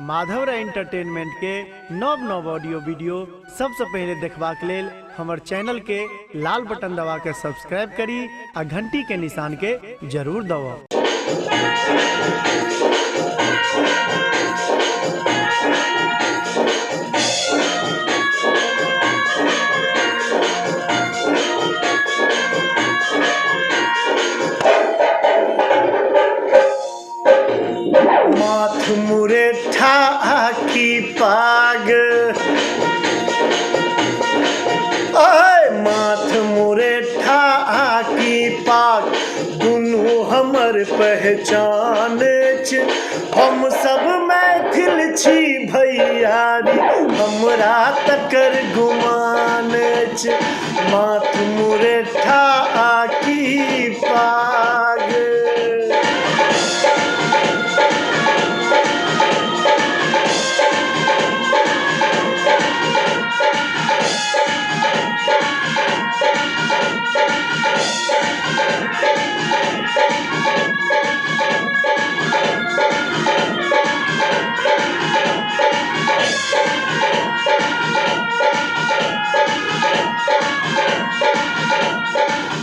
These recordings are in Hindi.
माधवरा एंटरटेनमेंट के नव नव ऑडियो वीडियो सबसे पहले देखबाक लेल हमर चैनल के लाल बटन दबा के सब्सक्राइब करी आ घंटी के निशान के जरूर दबाओ। माथ मुरेठा की पाग माथ मुरेठा की पाग दुनू हमर पहचान छ। हम सब मैथिल छी भैयारी हमरा तकर गुमान छ। माथ मुरेठा की पाग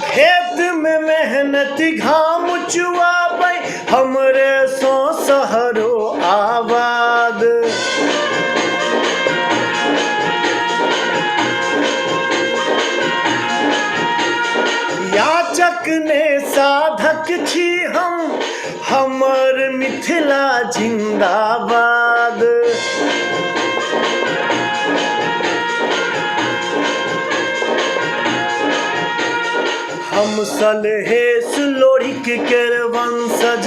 खेत में मेहनत घाम चुआबै हमरे सो सहरो आबाद। याचक ने साधक छी हम हमर मिथिला जिंदाबाद। हम सलहेश लोरिक केर वंशज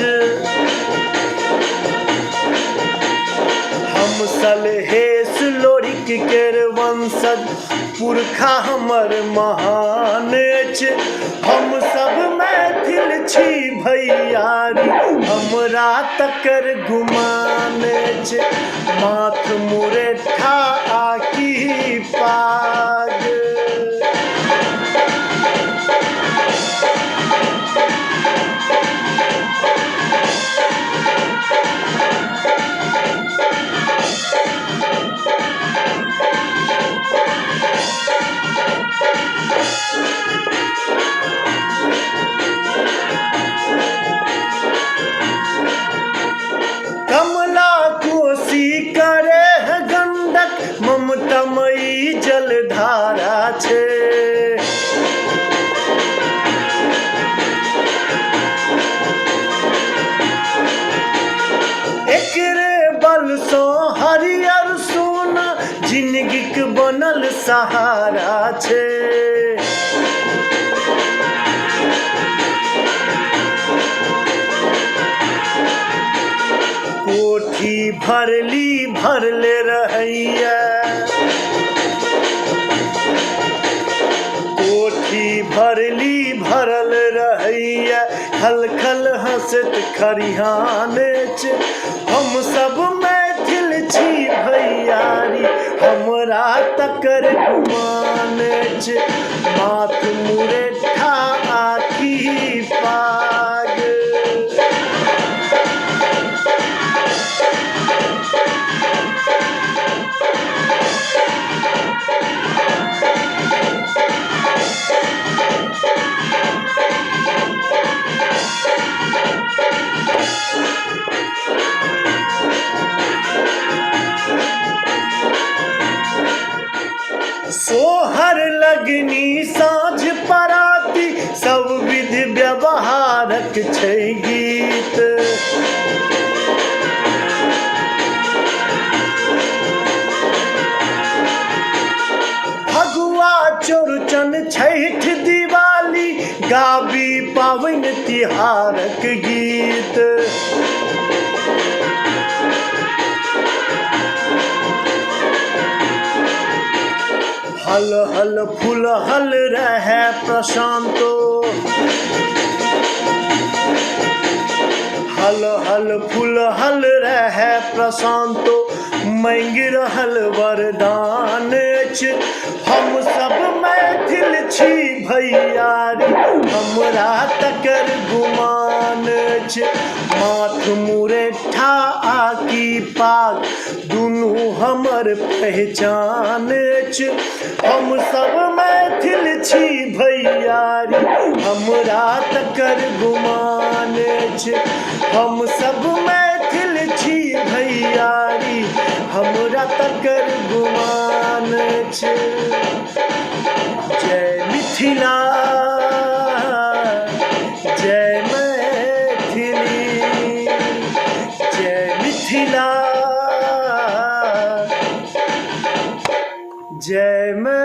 हम सलहेश लोरिक केर वंशज पुरखा हमर महान छ। हम सब मैथिल छी भैयारी हमरा तकर गुमान छ। माथ मुरेठा की पाग कमला कोसी करे है गंडक ममतामयी जलधारा छे। एकरे बल सो हरियर सोना जिंदगीक बनल सहारा छे। कोठी भरली भरले रहैया कोठी भरली भरल रहैया खल खल हंसत खरिहान छ। हम सब मैथिल छी भैयारी हमरा तकर गुमान छ। माथ मुरेठा की पाग सोहर लगनी साँझ पराती सब विधि व्यवहारक छै गीत। फगुआ चौरचन छठ दिवाली गाबी पाबनि तिहारक गीत। हल हल फूल हल रहे प्रशांतो हल हल फूल हल रहे प्रशांतो मांग रहल वरदान छ। हम सब मैथिल छी भैयारी हमरा तकर गुमान अछि, माथ मुरेठा आकि पाग दुनू हमर पहचान अछि। हम सब मैथिल छी भैयारी, हमरा तकर गुमान अछि। हम सब मैथिल छी भैयारी, हमरा तकर गुमान अछि। जय मिथिला, जय मैथिली, जय मिथिला, जय मैथिली।